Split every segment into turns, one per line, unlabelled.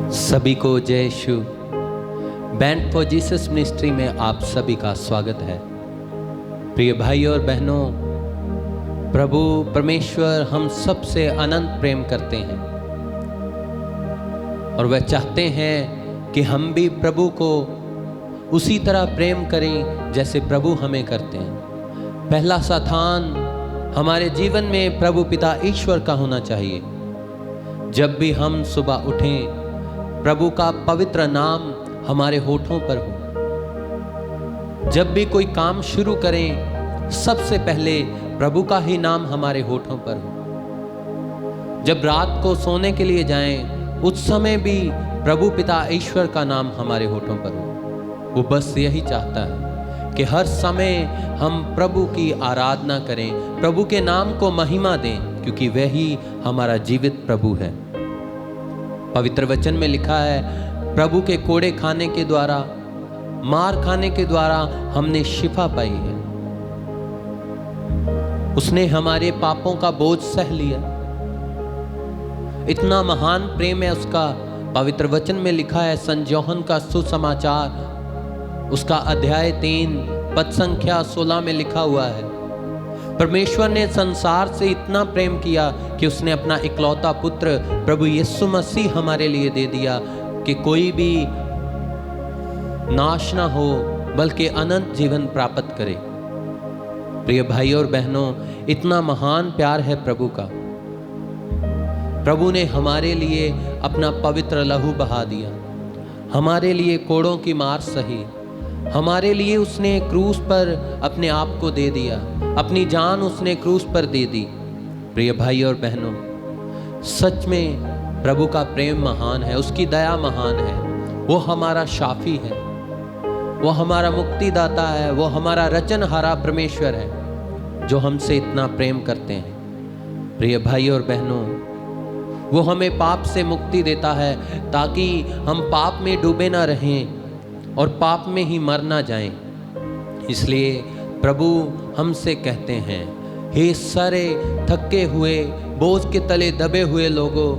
सभी को जय यीशु। बैंड फॉर जीसस मिनिस्ट्री में आप सभी का स्वागत है। प्रिय भाई और बहनों, प्रभु परमेश्वर हम सब से अनंत प्रेम करते हैं और वह चाहते हैं कि हम भी प्रभु को उसी तरह प्रेम करें जैसे प्रभु हमें करते हैं। पहला स्थान हमारे जीवन में प्रभु पिता ईश्वर का होना चाहिए। जब भी हम सुबह उठें, प्रभु का पवित्र नाम हमारे होठों पर हो। जब भी कोई काम शुरू करें, सबसे पहले प्रभु का ही नाम हमारे होठों पर हो। जब रात को सोने के लिए जाएं, उस समय भी प्रभु पिता ईश्वर का नाम हमारे होठों पर हो। वो बस यही चाहता है कि हर समय हम प्रभु की आराधना करें, प्रभु के नाम को महिमा दें, क्योंकि वही हमारा जीवित प्रभु है। पवित्र वचन में लिखा है, प्रभु के कोड़े खाने के द्वारा, मार खाने के द्वारा हमने शिफा पाई है। उसने हमारे पापों का बोझ सह लिया। इतना महान प्रेम है उसका। पवित्र वचन में लिखा है, संत यूहन्ना का सुसमाचार उसका अध्याय 3 पद संख्या 16 में लिखा हुआ है, परमेश्वर ने संसार से इतना प्रेम किया कि उसने अपना इकलौता पुत्र प्रभु यीशु मसीह हमारे लिए दे दिया कि कोई भी नाश ना हो बल्कि अनंत जीवन प्राप्त करे। प्रिय भाई और बहनों, इतना महान प्यार है प्रभु का। प्रभु ने हमारे लिए अपना पवित्र लहू बहा दिया, हमारे लिए कोड़ों की मार सही, हमारे लिए उसने क्रूस पर अपने आप को दे दिया, अपनी जान उसने क्रूस पर दे दी। प्रिय भाई और बहनों, सच में प्रभु का प्रेम महान है, उसकी दया महान है। वो हमारा शाफी है, वो हमारा मुक्तिदाता है, वो हमारा रचनहारा परमेश्वर है जो हमसे इतना प्रेम करते हैं। प्रिय भाई और बहनों, वो हमें पाप से मुक्ति देता है ताकि हम पाप में डूबे ना रहें और पाप में ही मर ना जाएं। इसलिए प्रभु हमसे कहते हैं, हे सारे थके हुए, बोझ के तले दबे हुए लोगों,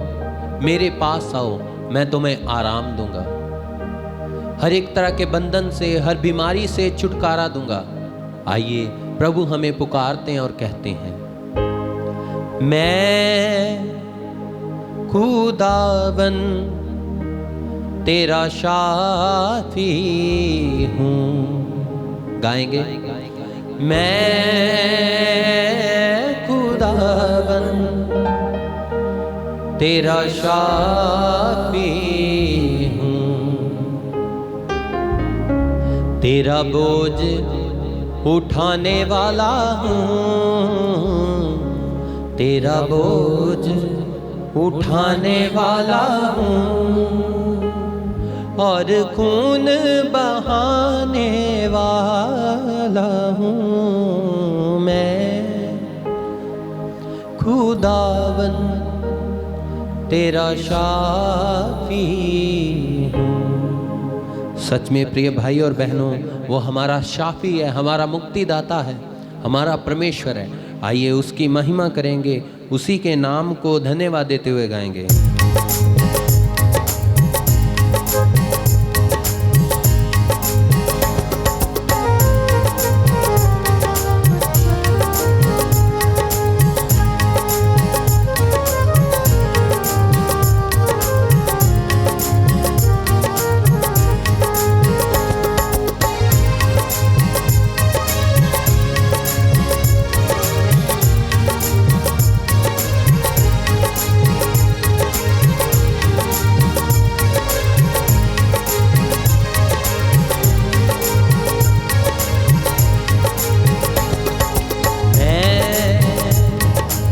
मेरे पास आओ, मैं तुम्हें आराम दूंगा। हर एक तरह के बंधन से, हर बीमारी से छुटकारा दूंगा। आइए प्रभु हमें पुकारते हैं और कहते हैं, मैं खुदावन तेरा शाफी हूँ। गाएंगे, मैं खुदावन तेरा शाफी हूँ, तेरा बोझ उठाने वाला हूँ, तेरा बोझ उठाने वाला हूँ और खून बहाने वाला हूँ। मैं खुदावन तेरा शाफी हूँ। सच में प्रिय भाई और बहनों, वो हमारा शाफी है, हमारा मुक्तिदाता है, हमारा परमेश्वर है। आइए उसकी महिमा करेंगे, उसी के नाम को धन्यवाद देते हुए गाएंगे।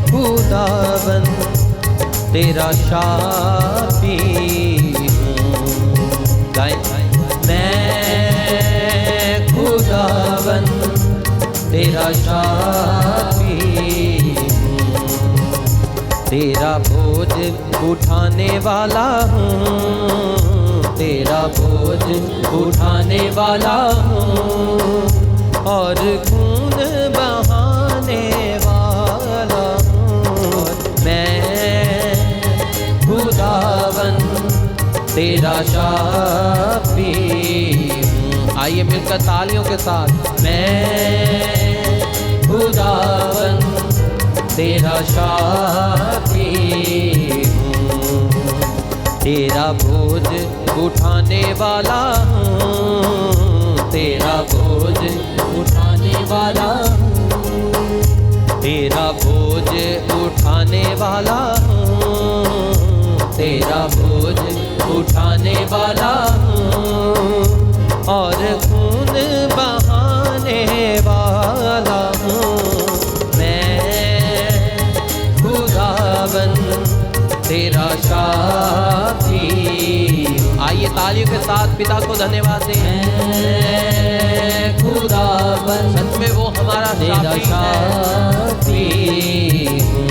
खुदावन तेरा शाफी हूँ। गाएं, मैं खुदावन तेरा शाफी हूँ, तेरा बोझ उठाने वाला हूँ, तेरा बोझ उठाने वाला हूँ और खून बहाने वाला हूँ। मैं खुदावन तेरा शाफी हूँ। आइए मिलकर तालियों के साथ, मैं खुदावंद तेरा शाफी हूँ, तेरा बोझ उठाने वाला हूँ, तेरा बोझ उठाने वाला हूँ, तेरा बोझ उठाने वाला हूँ, तेरा बोझ उठाने वाला हूँ, और खून बहाने वाला हूँ, मैं खुदावंद तेरा शाफी। आइए तालियों के साथ पिता को धन्यवाद दें। मैं खुदावंद, सच में वो हमारा तेरा शाफी हूँ,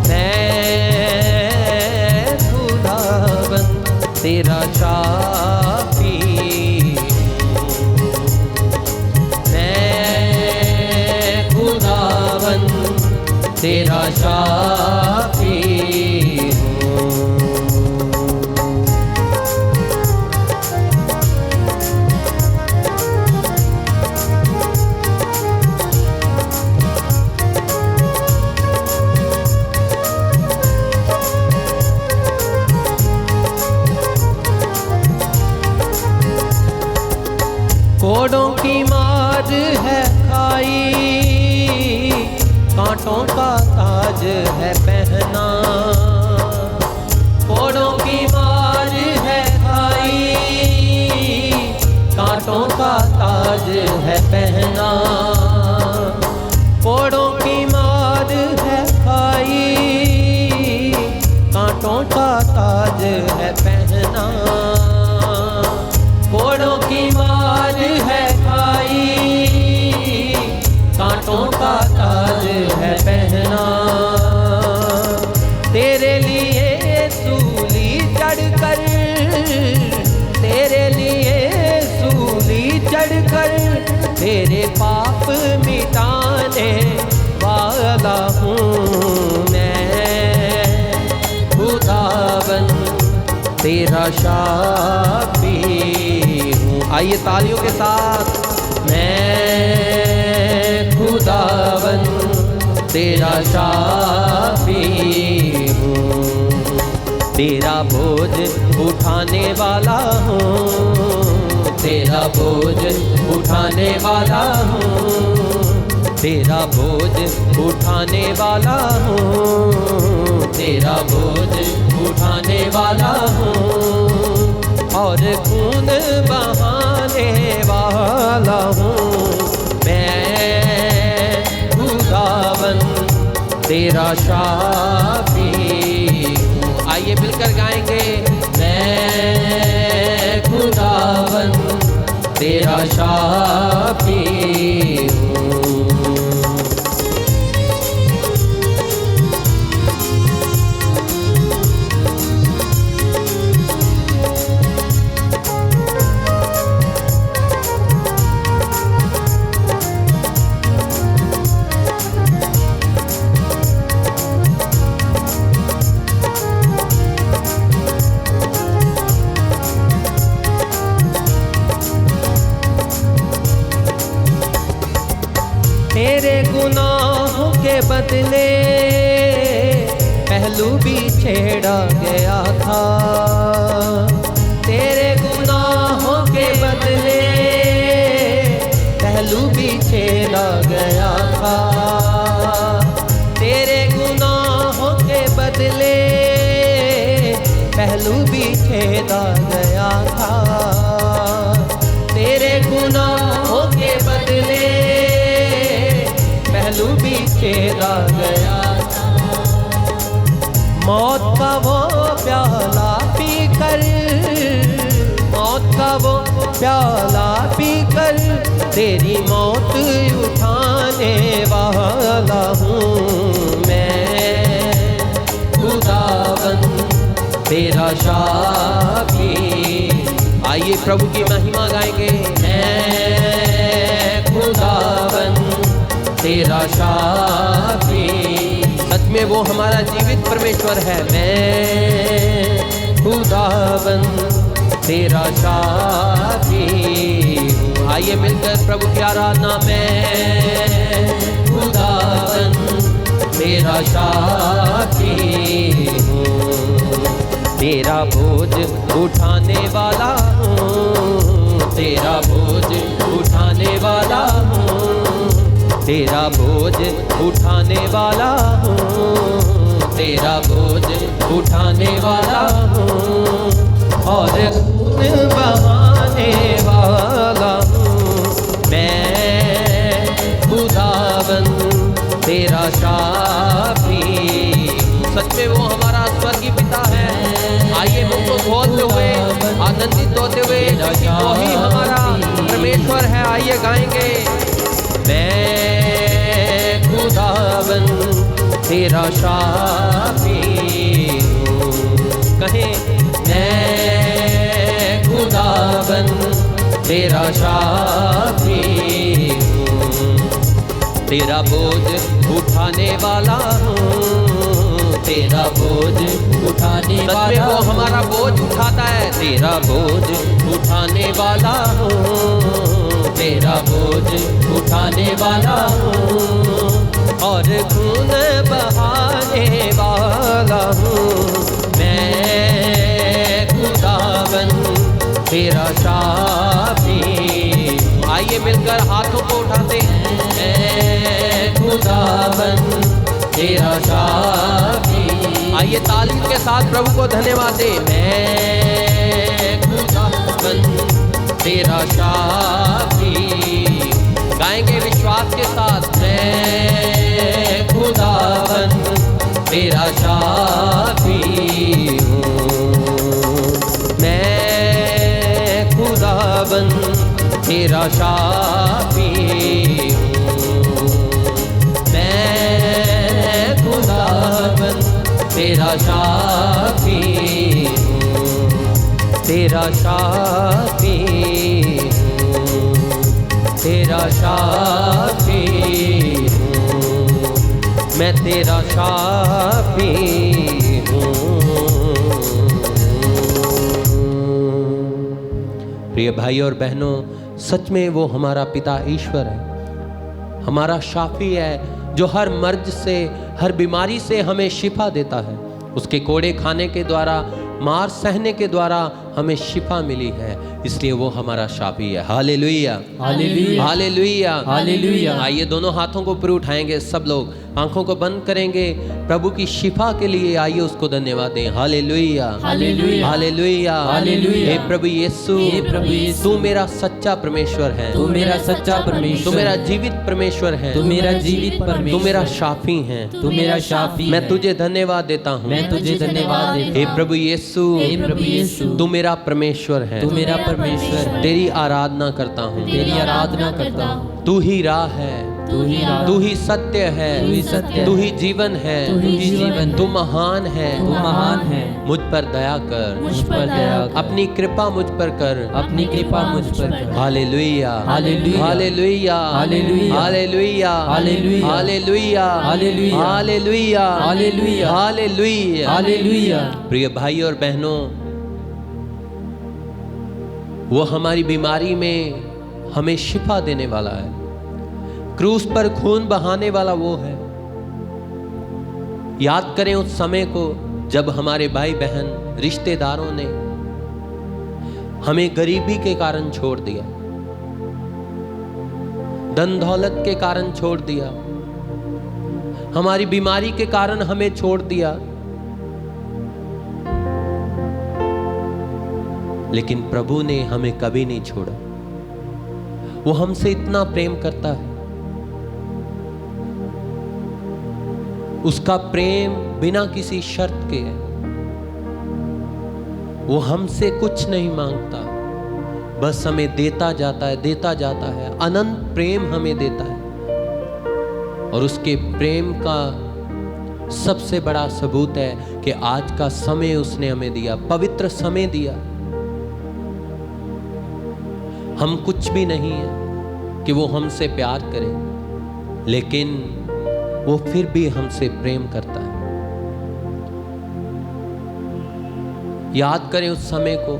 मैं खुदावंद तेरा शाफी हूँ, मैं खुदावंद तेरा शाफी हूँ। कोड़ों की मार है खाई, कांटों का ताज है पहना, कोड़ों की मार है खाई, कांटों का ताज है पहना, कोड़ों की मार है खाई, कांटों का ताज है पहना, कोड़ों की मार है खाई, कांटों का ताज है पहना, तेरे लिए सूली चढ़कर, तेरे लिए सूली चढ़कर, तेरे पाप मिटाने वाला हूँ, मैं खुदावंद तेरा शाफी हूँ। आइए तालियों के साथ, मैं खुदावंद तेरा शाफी हूँ, तेरा बोझ उठाने वाला हूँ, तेरा बोझ उठाने वाला हूँ, तेरा बोझ उठाने वाला हूँ, तेरा बोझ उठाने वाला हूँ, और खून बहाने वाला हूँ, मैं खुदावंद तेरा शाफी हूँ। आइए मिलकर गाएंगे, मैं खुदावंद तेरा शाफी हूँ। तेरे गुनाहों के बदले पहलू भी छेड़ा गया था, तेरे गुनाहों के बदले पहलू भी छेड़ा गया था, तेरे गुनाहों के बदले पहलू भी छेड़ा गया था, तेरे गुनाहों के बदले पहलू भी छेड़ा गया था, मौत का वो प्याला पीकर, मौत का वो प्याला पीकर, तेरी मौत उठाने वाला हूँ, मैं खुदावंद तेरा शाफी। आइए प्रभु की महिमा गाएंगे, मैं खुदावंद तेरा शाफी। सच में वो हमारा जीवित परमेश्वर है, मैं खुदावन तेरा शाफी हूँ। आइए मिलकर प्रभु की आराधना में। खुदावन तेरा शाफी हूँ, तेरा बोझ उठाने वाला हूँ, तेरा बोझ उठाने वाला हूँ, तेरा बोझ उठाने वाला हूँ, तेरा बोझ उठाने वाला हूँ और खून बहाने वाला हूँ मैं। खुदावन तेरा शाफी हूँ। सच में वो हमारा स्वर्गीय पिता है। आइए मुझको खोलते हुए आनंदित होते हुए वो ही हमारा परमेश्वर है। आइए गाएंगे। मैं खुदावन तेरा शाफी हूँ। कहें मैं खुदावन तेरा शाफी हूँ, तेरा बोझ उठाने वाला हूँ, तेरा बोझ उठाने वाला। वो हमारा बोझ उठाता है। तेरा बोझ उठाने वाला हूँ, तेरा बोझ उठाने वाला हूँ और खून बहाने वाला हूँ मैं। खुदावन तेरा शाफी। आइए मिलकर हाथों को उठाते हैं। खुदावन तेरा शाफी। आइए ताली के साथ प्रभु को धन्यवाद दे। मैं खुदावन तेरा शाफी। गाएंगे विश्वास के साथ। मैं खुदावन तेरा शाफी हूँ, मैं खुदावन तेरा शाफी हूँ, मैं खुदावन तेरा शाफी हूँ, तेरा शाफी हूँ, तेरा शाफी हूँ, मैं तेरा शाफी हूँ। प्रिय भाई और बहनों, सच में वो हमारा पिता ईश्वर है, हमारा शाफी है, जो हर मर्ज से, हर बीमारी से हमें शिफा देता है। उसके कोड़े खाने के द्वारा, मार सहने के द्वारा हमें शिफा मिली है, इसलिए वो हमारा शाफी है। Hallelujah, hallelujah, hallelujah, hallelujah. आइए दोनों हाथों को ऊपर उठाएंगे, सब लोग आंखों को बंद करेंगे, प्रभु की शिफा के लिए आइए उसको धन्यवाद दें। Hallelujah, hallelujah, hallelujah, hallelujah. हे प्रभु यीशु, तू मेरा सच्चा परमेश्वर है,
तू मेरा सच्चा परमेश्वर,
तू मेरा जीवित परमेश्वर है,
तू मेरा जीवित परमेश्वर,
तू मेरा शाफी है,
तू मेरा शाफी।
मैं तुझे धन्यवाद देता हूँ,
मैं तुझे धन्यवाद देता हूँ।
हे प्रभु यीशु,
हे प्रभु यीशु,
तू मेरा परमेश्वर है,
तू मेरा परमेश्वर है।
तेरी आराधना करता हूँ,
तेरी आराधना करता हूँ।
तू ही राह है,
तू ही राह,
तू ही सत्य है,
तू ही सत्य,
तू ही जीवन है,
तू ही जीवन,
तू महान है,
तू महान है।
मुझ पर दया कर,
मुझ पर दया कर,
अपनी कृपा मुझ पर कर,
अपनी कृपा मुझ पर कर।
Hallelujah,
hallelujah,
hallelujah,
hallelujah,
hallelujah,
hallelujah,
hallelujah,
hallelujah,
hallelujah,
hallelujah,
hallelujah,
hallelujah.
प्रिय भाई और बहनों, वो हमारी बीमारी में हमें शिफा देने वाला है, क्रूस पर खून बहाने वाला वो है। याद करें उस समय को जब हमारे भाई बहन, रिश्तेदारों ने हमें गरीबी के कारण छोड़ दिया, धन दौलत के कारण छोड़ दिया, हमारी बीमारी के कारण हमें छोड़ दिया, लेकिन प्रभु ने हमें कभी नहीं छोड़ा। वो हमसे इतना प्रेम करता है, उसका प्रेम बिना किसी शर्त के है। वो हमसे कुछ नहीं मांगता, बस हमें देता जाता है, देता जाता है, अनंत प्रेम हमें देता है। और उसके प्रेम का सबसे बड़ा सबूत है कि आज का समय उसने हमें दिया, पवित्र समय दिया। हम कुछ भी नहीं है कि वो हमसे प्यार करे, लेकिन वो फिर भी हमसे प्रेम करता है। याद करें उस समय को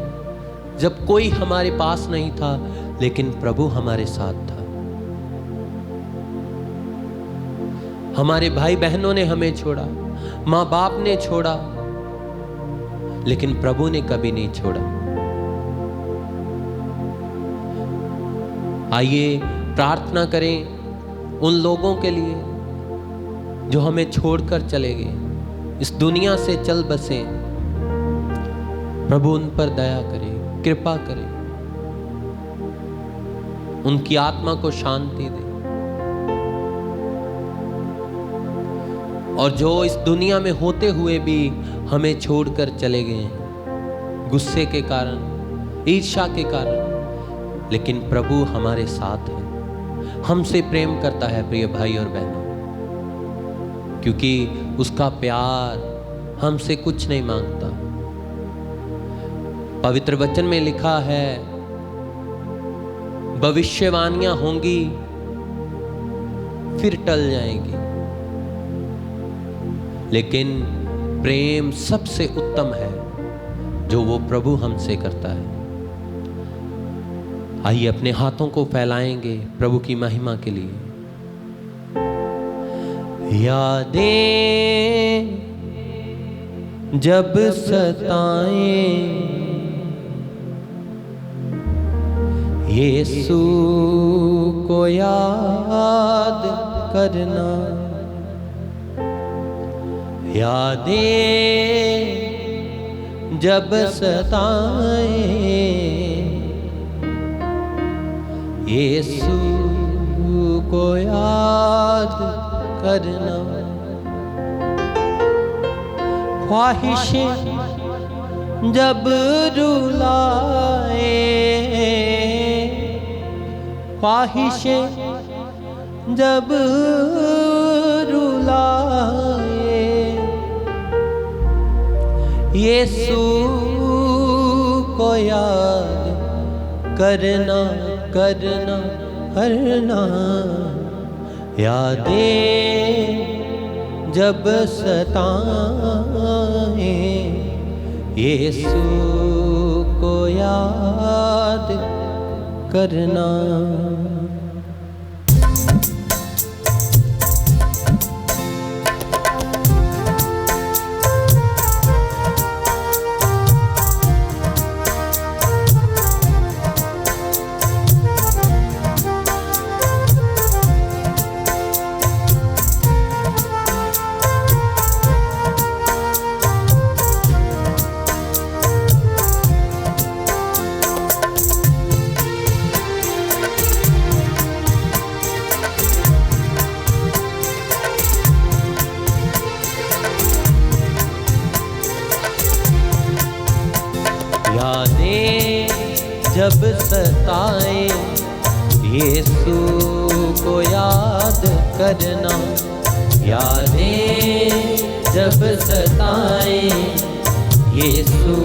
जब कोई हमारे पास नहीं था, लेकिन प्रभु हमारे साथ था। हमारे भाई बहनों ने हमें छोड़ा, माँ बाप ने छोड़ा, लेकिन प्रभु ने कभी नहीं छोड़ा। आइए प्रार्थना करें उन लोगों के लिए जो हमें छोड़कर चले गए, इस दुनिया से चल बसे। प्रभु उन पर दया करे, कृपा करे, उनकी आत्मा को शांति दे। और जो इस दुनिया में होते हुए भी हमें छोड़कर चले गए हैं, गुस्से के कारण, ईर्ष्या के कारण, लेकिन प्रभु हमारे साथ है, हमसे प्रेम करता है प्रिय भाई और बहनों, क्योंकि उसका प्यार हमसे कुछ नहीं मांगता। पवित्र वचन में लिखा है, भविष्यवाणियां होंगी फिर टल जाएंगी, लेकिन प्रेम सबसे उत्तम है जो वो प्रभु हमसे करता है। आइए अपने हाथों को फैलाएंगे प्रभु की महिमा के लिए। यादें जब सताएं, यीशु को याद करना। यादें जब सताएं, यीशु को याद करना। ख्वाहिशें जब रुलाए, ख्वाहिशें जब रुलाए, यीशु को याद करना, करना, करना। यादें जब सताएं, यीशु को याद करना। यादें जब सताएं, यीशु को याद करना। यादें जब सताएं, यीशु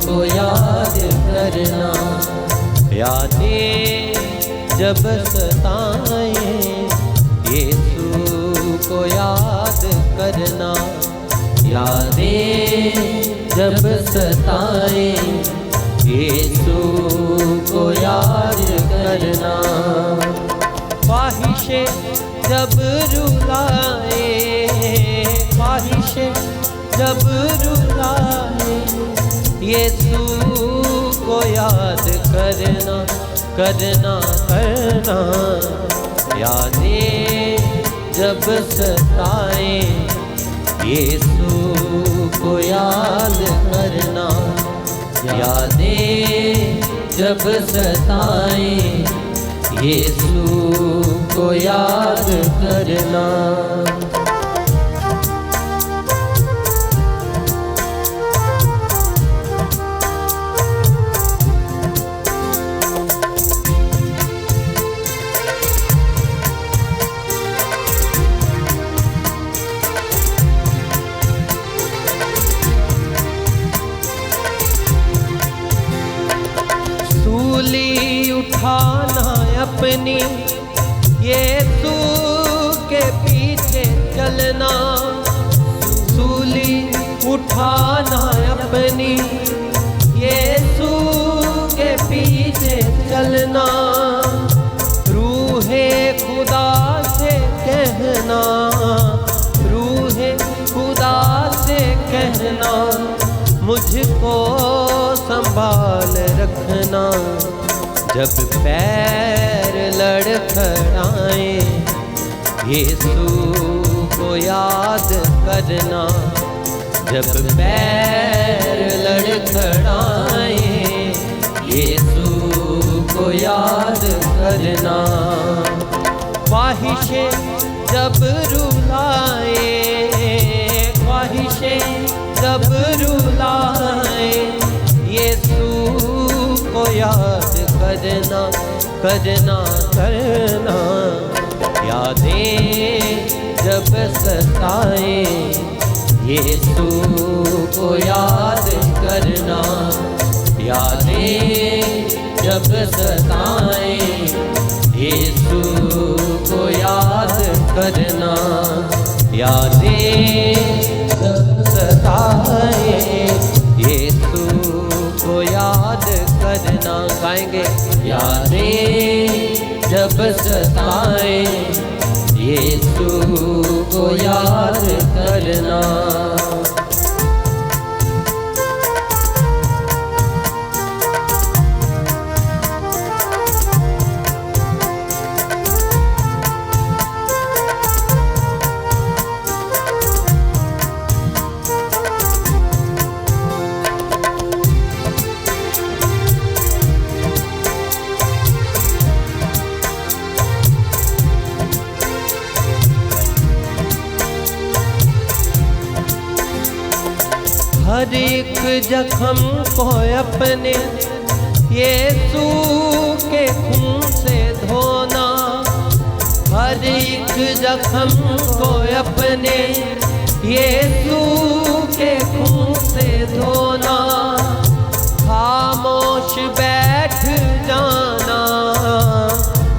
को याद करना। यादें जब सताएं, यीशु को याद करना। यादें जब सताएं, यीशु को याद करना। ख्वाहिशें जब रुलाए, ख्वाहिशें जब रुलाए, यीशु को याद करना, करना, करना। यादें जब सताएं, यीशु को याद करना। यादें जब सताएं, यीशु को याद करना। उठाना अपनी, यीशु के पीछे चलना। सूली उठा उठाना अपनी, यीशु के पीछे चलना, रूहे खुदा से कहना, रूहे खुदा से कहना, मुझको संभाल रखना। जब पैर लड़खड़ाए यीशु को याद करना, जब पैर लड़खड़ाए यीशु को याद करना। ख्वाहिशें जब रुलाए, ख्वाहिशें जब रुलाए यीशु को याद करना, करना करना। यादें जब सताए यीशु को याद करना, यादें जब सताए यीशु को याद करना, यादें जब सताए यीशु को याद करना। गाएंगे यादें जब सताए यीशु को याद करना। हर एक जख्म को अपने यीशु के खून से धोना, हर एक जख्म को अपने यीशु के खून से धोना। खामोश बैठ जाना,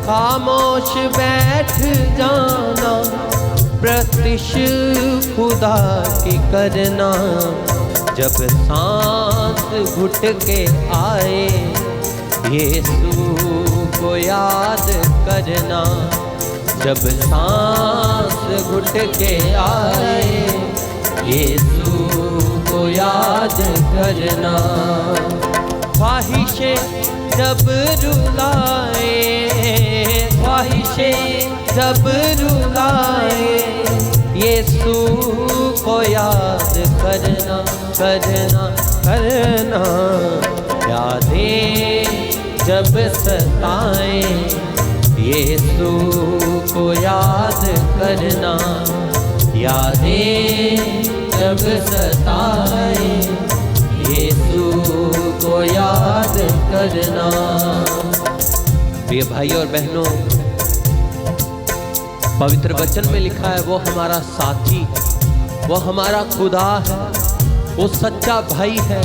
खामोश बैठ जाना, प्रतिश खुदा की करना। जब सांस घुट के आए यीशु को याद करना, जब सांस घुट के आए यीशु को याद करना। ख्वाहिशें जब रुलाए, ख्वाहिशें जब रुलाए यीशु को याद करना, करना करना। यादें जब सताए यीशु को याद करना, यादें जब सताए यीशु को याद करना। प्रिय भाई और बहनों, पवित्र वचन में लिखा है वो हमारा साथी, वो हमारा खुदा है, वो सच्चा भाई है,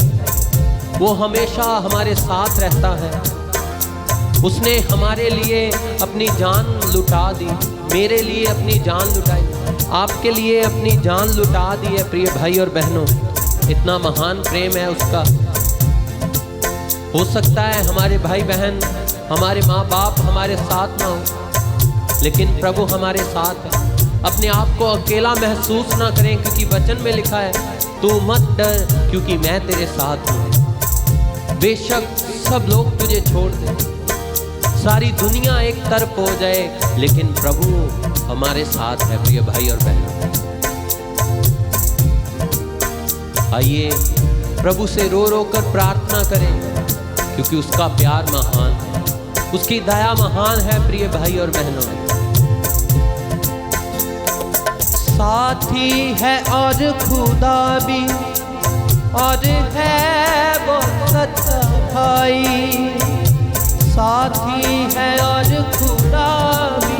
वो हमेशा हमारे साथ रहता है। उसने हमारे लिए अपनी जान लुटा दी, मेरे लिए अपनी जान लुटाई, आपके लिए अपनी जान लुटा दी है। प्रिय भाई और बहनों, इतना महान प्रेम है उसका। हो सकता है हमारे भाई बहन, हमारे माँ बाप हमारे साथ ना हो, लेकिन प्रभु हमारे साथ है। अपने आप को अकेला महसूस ना करें, क्योंकि वचन में लिखा है तू मत डर क्योंकि मैं तेरे साथ हूँ। बेशक सब लोग तुझे छोड़ दे, सारी दुनिया एक तरफ हो जाए, लेकिन प्रभु हमारे साथ है। प्रिय भाई और बहन, आइए प्रभु से रो रो कर प्रार्थना करें, क्योंकि उसका प्यार महान है, उसकी दया महान है। प्रिय भाई और बहनों, साथी है और खुदा भी, और है वो सच्चा भाई। साथी है और खुदा भी,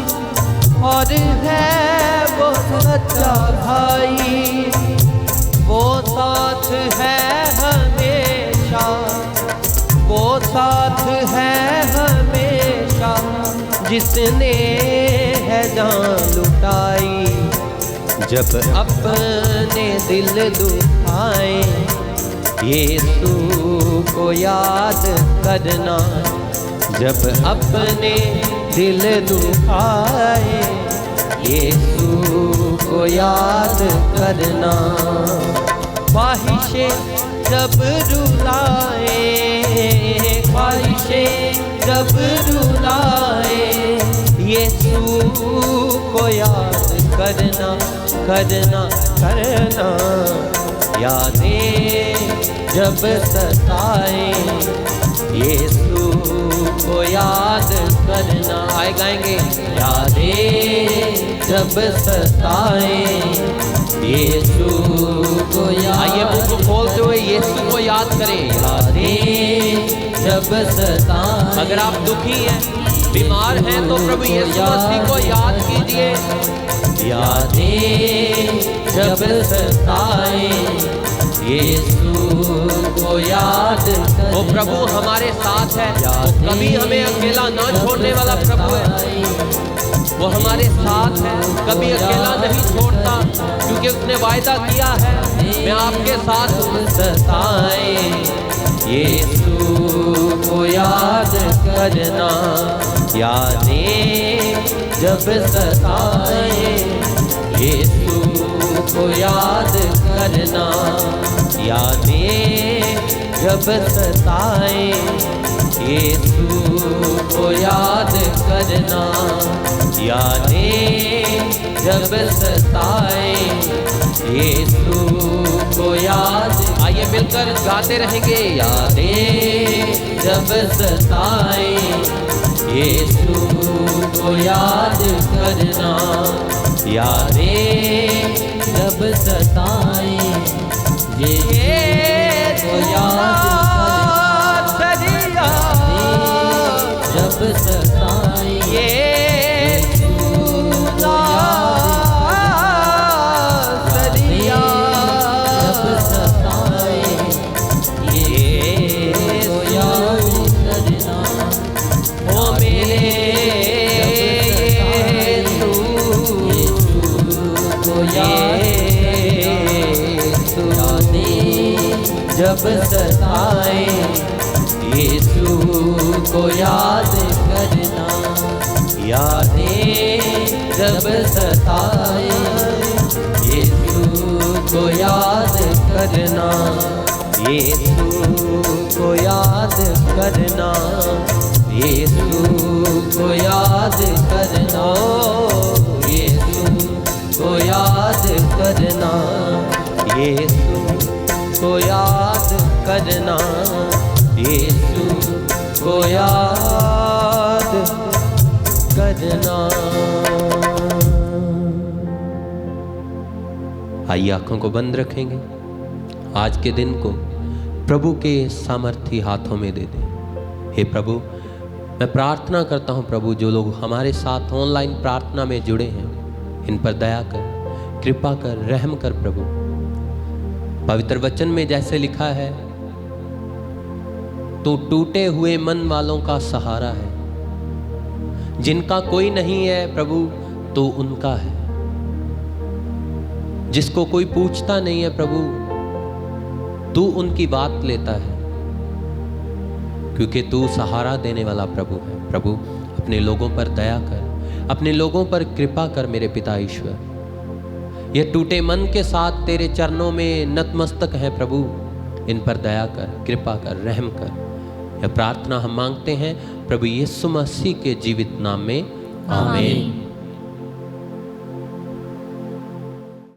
और है वो सच्चा भाई। वो साथ है हमेशा, वो साथ है हमेशा, जिसने है जान लुटाई, जब अपने दिल दुखाए यीशु को याद करना, जब अपने दिल दुखाए यीशु को याद करना। ख्वाहिशें जब रुलाए, ख्वाहिशें जब रुलाए यीशु को याद करना, करना करना। यादें जब सताए यीशु को याद करना। आए गाएंगे। यादें जब सताए यीशु को याद। आइए मुंह को खोलते हुए यीशु को याद करें। यादें जब सताए। अगर आप दुखी हैं, बीमार हैं, तो प्रभु यीशु मसीह को याद कीजिए। यादें जब सताए यीशु को याद। वो प्रभु हमारे साथ है, वो कभी हमें अकेला ना छोड़ने वाला प्रभु है। वो हमारे साथ है, कभी अकेला नहीं छोड़ता, क्योंकि उसने वायदा किया है मैं आपके साथ हूँ। सताए यीशु को याद करना, यादें जब सताए यीशु को याद करना। यादें जब सताए यीशु को याद करना। यादें जब सताए यीशु को याद। आइए मिलकर गाते रहेंगे। यादें जब सताए यीशु को याद करना। यादें जब सताए यीशु को याद करना। जब सताए यीशु को याद। जब सताए यीशु को याद करना। ओ मेरे जब सताए यीशु को याद करना। यादें जब सताए यीशु को याद करना। यीशु को याद करना। यीशु को याद करना। यीशु को याद करना। यीशु को याद करना। यीशु को याद करना। आइए आंखों को बंद रखेंगे। आज के दिन को प्रभु के सामर्थी हाथों में दे दें। हे प्रभु, मैं प्रार्थना करता हूँ प्रभु, जो लोग हमारे साथ ऑनलाइन प्रार्थना में जुड़े हैं, इन पर दया कर, कृपा कर, रहम कर प्रभु। पवित्र वचन में जैसे लिखा है, तू टूटे हुए मन वालों का सहारा है, जिनका कोई नहीं है प्रभु तो उनका है, जिसको कोई पूछता नहीं है प्रभु तू उनकी बात लेता है, क्योंकि तू सहारा देने वाला प्रभु है। प्रभु अपने लोगों पर दया कर, अपने लोगों पर कृपा कर मेरे पिता ईश्वर। ये टूटे मन के साथ तेरे चरणों में नतमस्तक है प्रभु, इन पर दया कर, कृपा कर, रहम कर। यह प्रार्थना हम मांगते हैं प्रभु यीशु मसीह के जीवित नाम में, आमीन।